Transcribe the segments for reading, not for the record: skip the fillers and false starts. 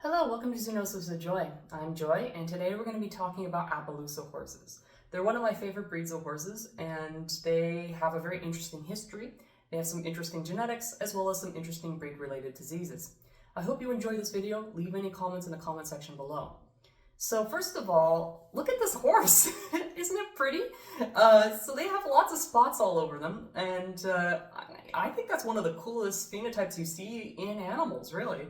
Hello, welcome to Zoonosis of Joy. I'm Joy, and today we're going to be talking about Appaloosa horses. They're one of my favorite breeds of horses, and they have a very interesting history. They have some interesting genetics, as well as some interesting breed-related diseases. I hope you enjoy this video. Leave any comments in the comment section below. So first of all, look at this horse. Isn't it pretty? So they have lots of spots all over them, and I think that's one of the coolest phenotypes you see in animals, really.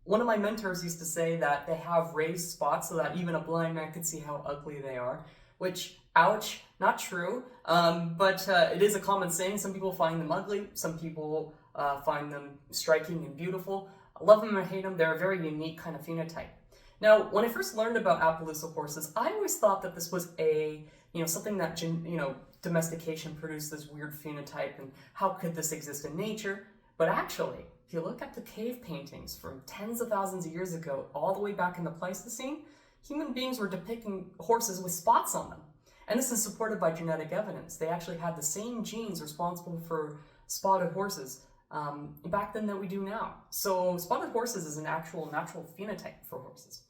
One of my mentors used to say that they have raised spots so that even a blind man could see how ugly they are, which, ouch, not true, but it is a common saying. Some people find them ugly, some people find them striking and beautiful. I love them or hate them, they're a very unique kind of phenotype. Now, when I first learned about Appaloosa horses, I always thought that this was something that, domestication produced this weird phenotype, and how could this exist in nature? But actually, if you look at the cave paintings from tens of thousands of years ago, all the way back in the Pleistocene, human beings were depicting horses with spots on them. And this is supported by genetic evidence. They actually had the same genes responsible for spotted horses back then that we do now. So spotted horses is an actual natural phenotype for horses.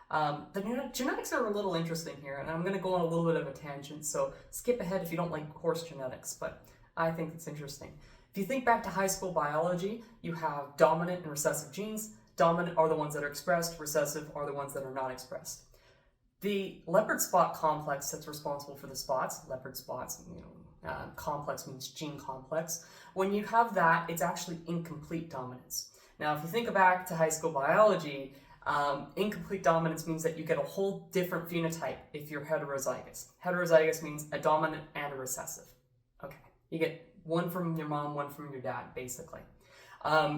The genetics are a little interesting here, and I'm going to go on a little bit of a tangent, so skip ahead if you don't like horse genetics, but I think it's interesting. If you think back to high school biology, you have dominant and recessive genes. Dominant are the ones that are expressed, recessive are the ones that are not expressed. The leopard spot complex that's responsible for the spots, leopard spots, complex means gene complex. When you have that, it's actually incomplete dominance. Now, if you think back to high school biology, incomplete dominance means that you get a whole different phenotype if you're heterozygous. Heterozygous means a dominant and a recessive. Okay, you get one from your mom, one from your dad, basically.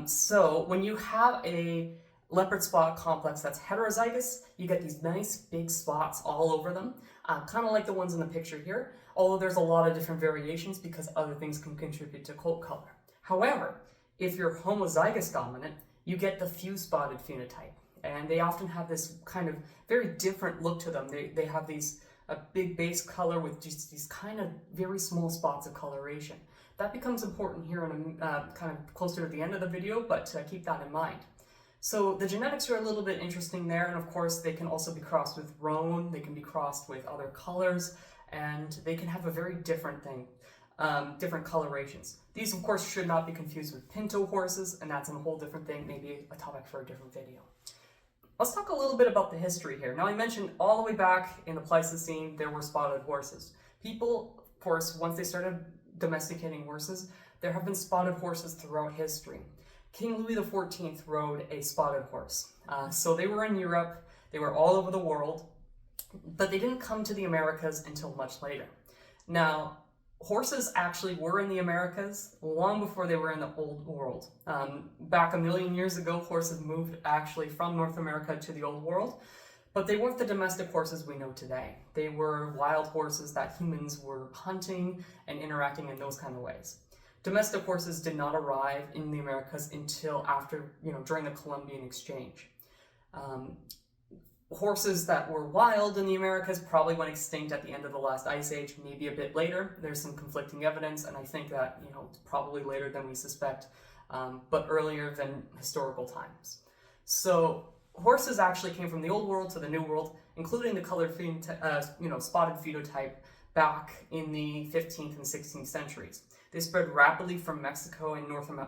So when you have a leopard spot complex that's heterozygous, you get these nice big spots all over them, kind of like the ones in the picture here, although there's a lot of different variations because other things can contribute to coat color. However, if you're homozygous dominant, you get the few spotted phenotype, and they often have this kind of very different look to them. They have a big base color with just these kind of very small spots of coloration. That becomes important here in kind of closer to the end of the video, but keep that in mind. So the genetics are a little bit interesting there, and of course they can also be crossed with roan, they can be crossed with other colors, and they can have a very different thing, different colorations. These of course should not be confused with pinto horses, and that's a whole different thing, maybe a topic for a different video. Let's talk a little bit about the history here. Now I mentioned all the way back in the Pleistocene there were spotted horses. People, of course, once they started domesticating horses, there have been spotted horses throughout history. King Louis XIV rode a spotted horse. So they were in Europe, they were all over the world, but they didn't come to the Americas until much later. Now, horses actually were in the Americas long before they were in the Old World. Back 1 million years ago, horses moved actually from North America to the Old World, but they weren't the domestic horses we know today. They were wild horses that humans were hunting and interacting in those kind of ways. Domestic horses did not arrive in the Americas until after, during the Columbian Exchange. Horses that were wild in the Americas probably went extinct at the end of the last ice age, maybe a bit later. There's some conflicting evidence, and I think that, it's probably later than we suspect, but earlier than historical times. So horses actually came from the Old World to the New World, including the colored spotted phenotype back in the 15th and 16th centuries. They spread rapidly from Mexico and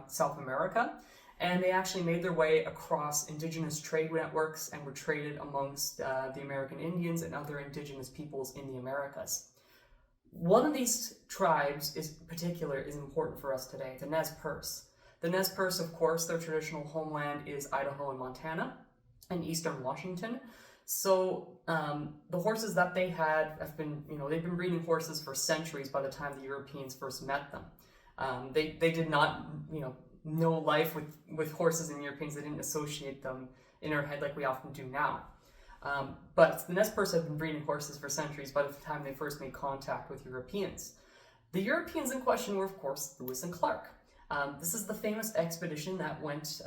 South America, and they actually made their way across indigenous trade networks and were traded amongst the American Indians and other indigenous peoples in the Americas. One of these tribes is important for us today, the Nez Perce. The Nez Perce, of course, their traditional homeland is Idaho and Montana and eastern Washington. So the horses that they had have been, they've been breeding horses for centuries by the time the Europeans first met them. They did not, know life with horses and Europeans. They didn't associate them in our head like we often do now. But the Nez Perce have been breeding horses for centuries by the time they first made contact with Europeans. The Europeans in question were, of course, Lewis and Clark. This is the famous expedition that went,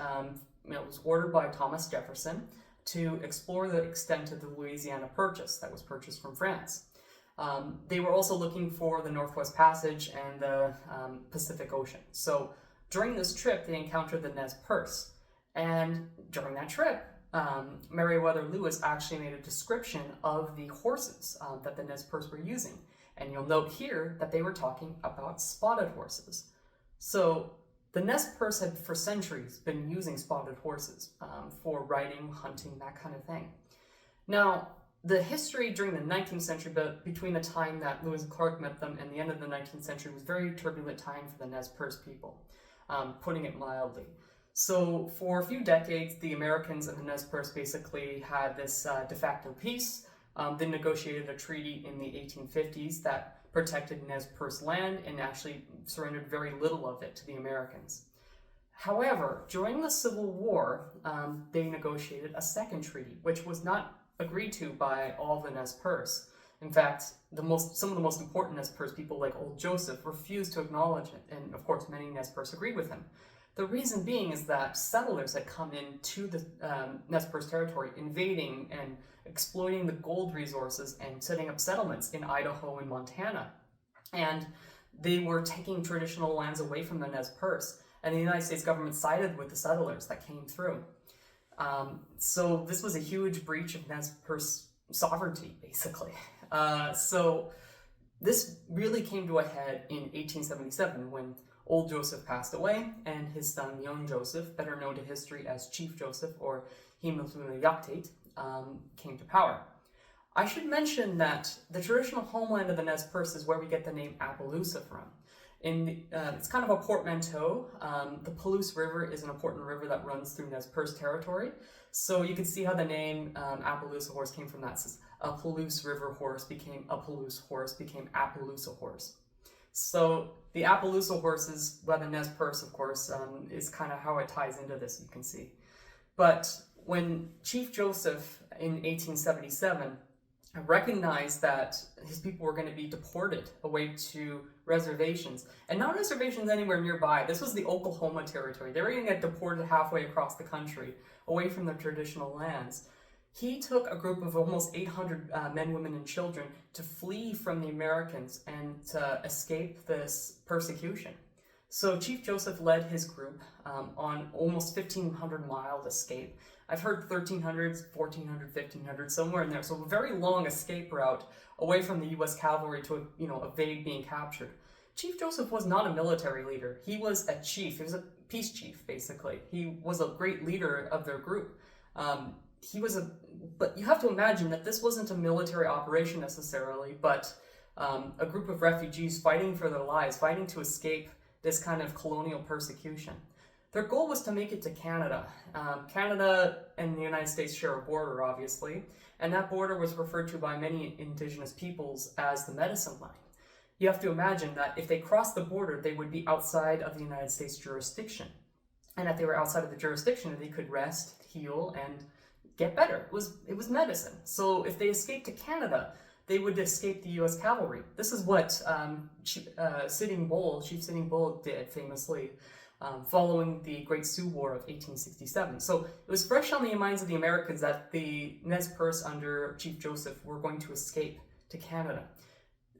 it was ordered by Thomas Jefferson to explore the extent of the Louisiana Purchase that was purchased from France. They were also looking for the Northwest Passage and the Pacific Ocean. So during this trip, they encountered the Nez Perce. And during that trip, Meriwether Lewis actually made a description of the horses that the Nez Perce were using. And you'll note here that they were talking about spotted horses. So the Nez Perce had for centuries been using spotted horses for riding, hunting, that kind of thing. Now, the history during the 19th century, but between the time that Lewis and Clark met them and the end of the 19th century, was a very turbulent time for the Nez Perce people, putting it mildly. So for a few decades, the Americans and the Nez Perce basically had this de facto peace. They negotiated a treaty in the 1850s that protected Nez Perce land and actually surrendered very little of it to the Americans. However, during the Civil War, they negotiated a second treaty, which was not agreed to by all the Nez Perce. In fact, some of the most important Nez Perce people, like Old Joseph, refused to acknowledge it, and of course many Nez Perce agreed with him. The reason being is that settlers had come into the Nez Perce territory, invading and exploiting the gold resources and setting up settlements in Idaho and Montana. And they were taking traditional lands away from the Nez Perce, and the United States government sided with the settlers that came through. So this was a huge breach of Nez Perce sovereignty, basically. So this really came to a head in 1877 when Old Joseph passed away, and his son Young Joseph, better known to history as Chief Joseph or Himiltuna Yaktate, came to power. I should mention that the traditional homeland of the Nez Perce is where we get the name Appaloosa from. It's kind of a portmanteau. The Palouse River is an important river that runs through Nez Perce territory. So you can see how the name Appaloosa horse came from that. It says a Palouse River horse became a Palouse horse, became Appaloosa horse. So the Appaloosa horses, by the Nez Perce, of course, is kind of how it ties into this, you can see. But when Chief Joseph in 1877 recognized that his people were going to be deported away to reservations, and not reservations anywhere nearby. This was the Oklahoma territory. They were going to get deported halfway across the country, away from their traditional lands. He took a group of almost 800 men, women, and children to flee from the Americans and to escape this persecution. So Chief Joseph led his group on almost 1,500-mile escape. I've heard 1,300, 1,400, 1,500, somewhere in there. So a very long escape route away from the U.S. cavalry to, evade being captured. Chief Joseph was not a military leader. He was a chief. He was a peace chief, basically. He was a great leader of their group. But you have to imagine that this wasn't a military operation necessarily, but a group of refugees fighting for their lives, fighting to escape this kind of colonial persecution. Their goal was to make it to Canada. Canada and the United States share a border, obviously, and that border was referred to by many indigenous peoples as the medicine line. You have to imagine that if they crossed the border, they would be outside of the United States jurisdiction. And if they were outside of the jurisdiction, they could rest, heal, and get better. It was medicine. So if they escaped to Canada, they would escape the U.S. cavalry. This is what Chief Sitting Bull did famously following the Great Sioux War of 1867. So it was fresh on the minds of the Americans that the Nez Perce under Chief Joseph were going to escape to Canada.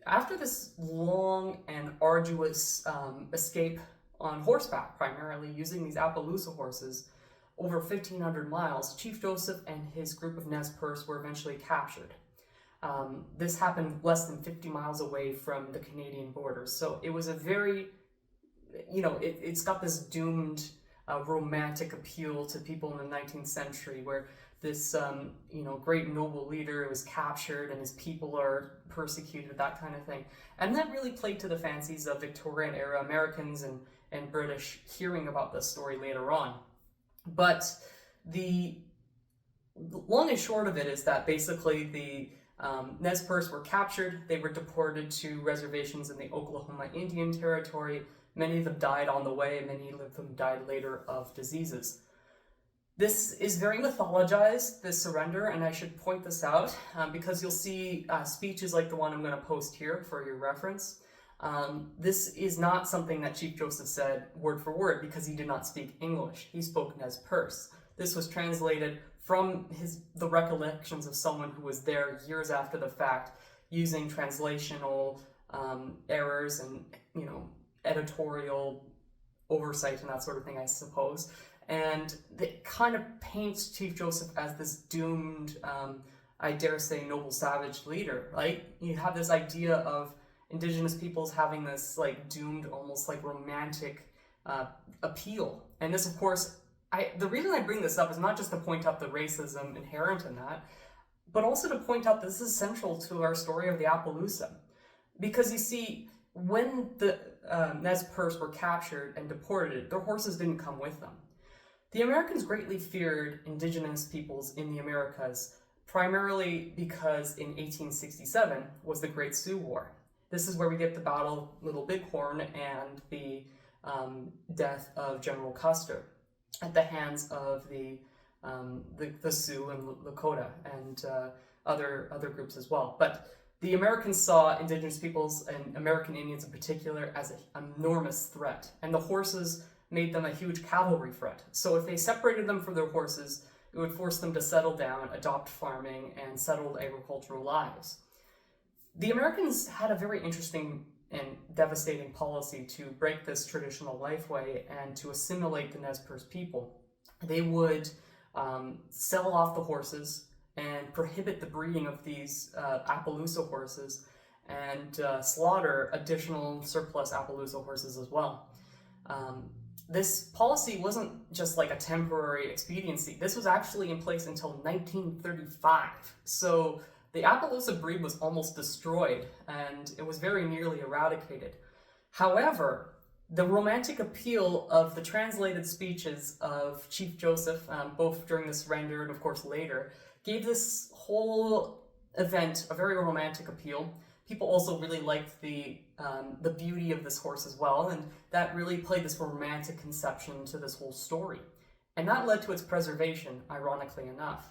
After this long and arduous escape on horseback, primarily using these Appaloosa horses, over 1,500 miles, Chief Joseph and his group of Nez Perce were eventually captured. This happened less than 50 miles away from the Canadian border. So it was a very, it's got this doomed romantic appeal to people in the 19th century where this, great noble leader was captured and his people are persecuted, that kind of thing. And that really played to the fancies of Victorian era Americans and British hearing about this story later on. But the long and short of it is that basically the Nez Perce were captured. They were deported to reservations in the Oklahoma Indian Territory. Many of them died on the way, many of them died later of diseases. This is very mythologized, this surrender, and I should point this out because you'll see speeches like the one I'm going to post here for your reference. This is not something that Chief Joseph said word for word because he did not speak English. He spoke Nez Perce. This was translated from the recollections of someone who was there years after the fact, using translational errors and editorial oversight and that sort of thing, I suppose. And it kind of paints Chief Joseph as this doomed, I dare say, noble savage leader, right? You have this idea of indigenous peoples having this like doomed, almost like romantic appeal. And this, of course, the reason I bring this up is not just to point out the racism inherent in that, but also to point out this is central to our story of the Appaloosa. Because you see, when the Nez Perce were captured and deported, their horses didn't come with them. The Americans greatly feared indigenous peoples in the Americas, primarily because in 1867 was the Great Sioux War. This is where we get the Battle of Little Bighorn and the death of General Custer at the hands of the Sioux and Lakota and other groups as well. But the Americans saw indigenous peoples and American Indians in particular as an enormous threat, and the horses made them a huge cavalry threat. So if they separated them from their horses, it would force them to settle down, adopt farming, and settled agricultural lives. The Americans had a very interesting and devastating policy to break this traditional lifeway and to assimilate the Nez Perce people. They would sell off the horses and prohibit the breeding of these Appaloosa horses and slaughter additional surplus Appaloosa horses as well. This policy wasn't just like a temporary expediency. This was actually in place until 1935. So the Appaloosa breed was almost destroyed, and it was very nearly eradicated. However, the romantic appeal of the translated speeches of Chief Joseph, both during the surrender and of course later, gave this whole event a very romantic appeal. People also really liked the beauty of this horse as well, and that really played this romantic conception to this whole story. And that led to its preservation, ironically enough.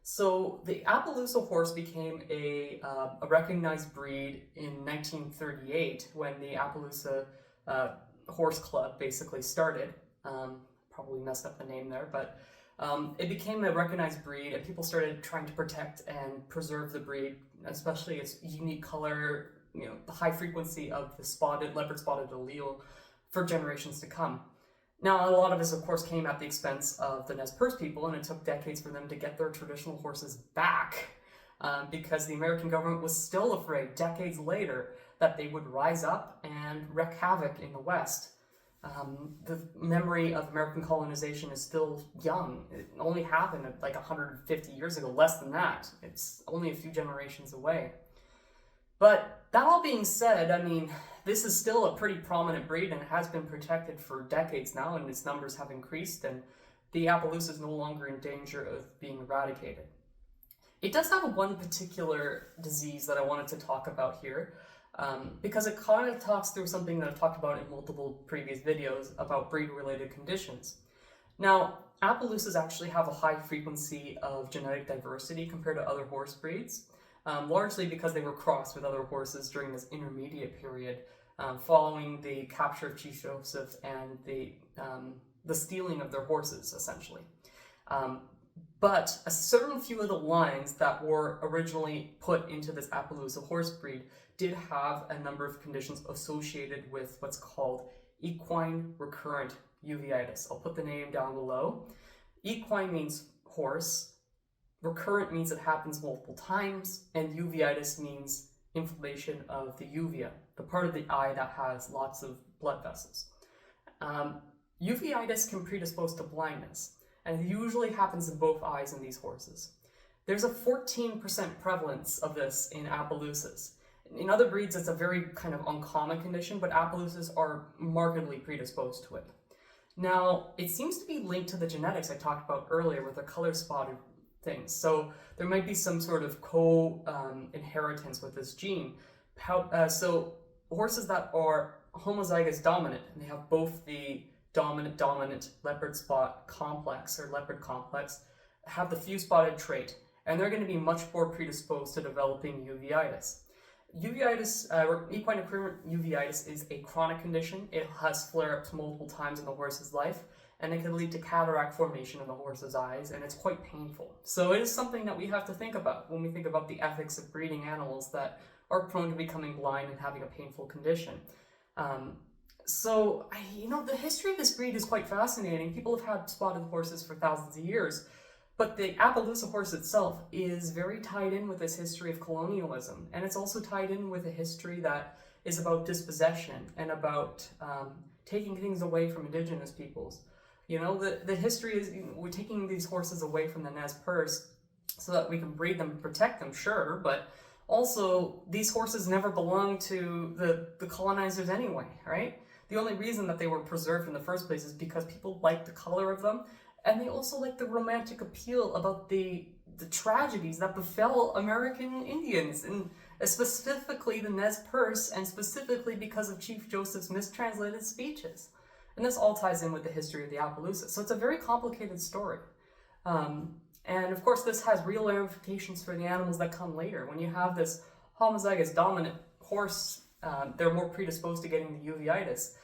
So the Appaloosa horse became a recognized breed in 1938 when the Appaloosa Horse Club basically started. Probably messed up the name there, but it became a recognized breed, and people started trying to protect and preserve the breed, especially its unique color, the high frequency of the leopard-spotted allele for generations to come. Now, a lot of this, of course, came at the expense of the Nez Perce people, and it took decades for them to get their traditional horses back because the American government was still afraid, decades later, that they would rise up and wreak havoc in the West. The memory of American colonization is still young. It only happened like 150 years ago, less than that. It's only a few generations away. But that all being said, I mean, this is still a pretty prominent breed, and it has been protected for decades now, and its numbers have increased, and the Appaloosa is no longer in danger of being eradicated. It does have one particular disease that I wanted to talk about here, because it kind of talks through something that I've talked about in multiple previous videos about breed-related conditions. Now, Appaloosas actually have a high frequency of genetic diversity compared to other horse breeds, largely because they were crossed with other horses during this intermediate period following the capture of Chief Joseph and the stealing of their horses, essentially. But a certain few of the lines that were originally put into this Appaloosa horse breed did have a number of conditions associated with what's called equine recurrent uveitis. I'll put the name down below. Equine means horse, recurrent means it happens multiple times, and uveitis means inflammation of the uvea, the part of the eye that has lots of blood vessels. Uveitis can predispose to blindness, and it usually happens in both eyes in these horses. There's a 14% prevalence of this in Appaloosas. In other breeds, it's a very kind of uncommon condition, but Appaloosas are markedly predisposed to it. Now, it seems to be linked to the genetics I talked about earlier with the color-spotted things. So there might be some sort of co-inheritance with this gene. So horses that are homozygous dominant, and they have both the dominant leopard spot complex or leopard complex, have the few spotted trait, and they're going to be much more predisposed to developing uveitis. Uveitis, or equine recurrent uveitis, is a chronic condition. It has flare-ups multiple times in the horse's life, and it can lead to cataract formation in the horse's eyes, and it's quite painful. So it is something that we have to think about when we think about the ethics of breeding animals that are prone to becoming blind and having a painful condition. So, the history of this breed is quite fascinating. People have had spotted horses for thousands of years, but the Appaloosa horse itself is very tied in with this history of colonialism, and it's also tied in with a history that is about dispossession and about taking things away from indigenous peoples. The history is we're taking these horses away from the Nez Perce so that we can breed them and protect them, sure, but also these horses never belonged to the colonizers anyway, right? The only reason that they were preserved in the first place is because people liked the color of them, and they also liked the romantic appeal about the tragedies that befell American Indians, and specifically the Nez Perce, and specifically because of Chief Joseph's mistranslated speeches. And this all ties in with the history of the Appaloosas. So it's a very complicated story. And of course, this has real ramifications for the animals that come later. When you have this homozygous dominant horse, they're more predisposed to getting the uveitis.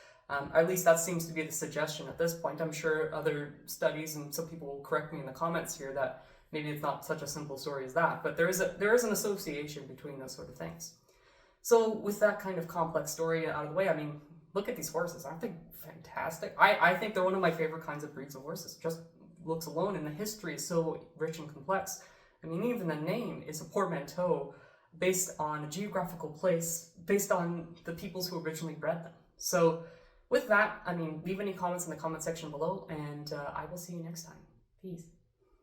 At least that seems to be the suggestion at this point. I'm sure other studies, and some people will correct me in the comments here, that maybe it's not such a simple story as that, but there is an association between those sort of things. So with that kind of complex story out of the way, I mean, look at these horses. Aren't they fantastic? I think they're one of my favorite kinds of breeds of horses. Just looks alone, and the history is so rich and complex. I mean, even the name is a portmanteau based on a geographical place, based on the peoples who originally bred them. So with that, I mean, leave any comments in the comment section below, and I will see you next time. Peace.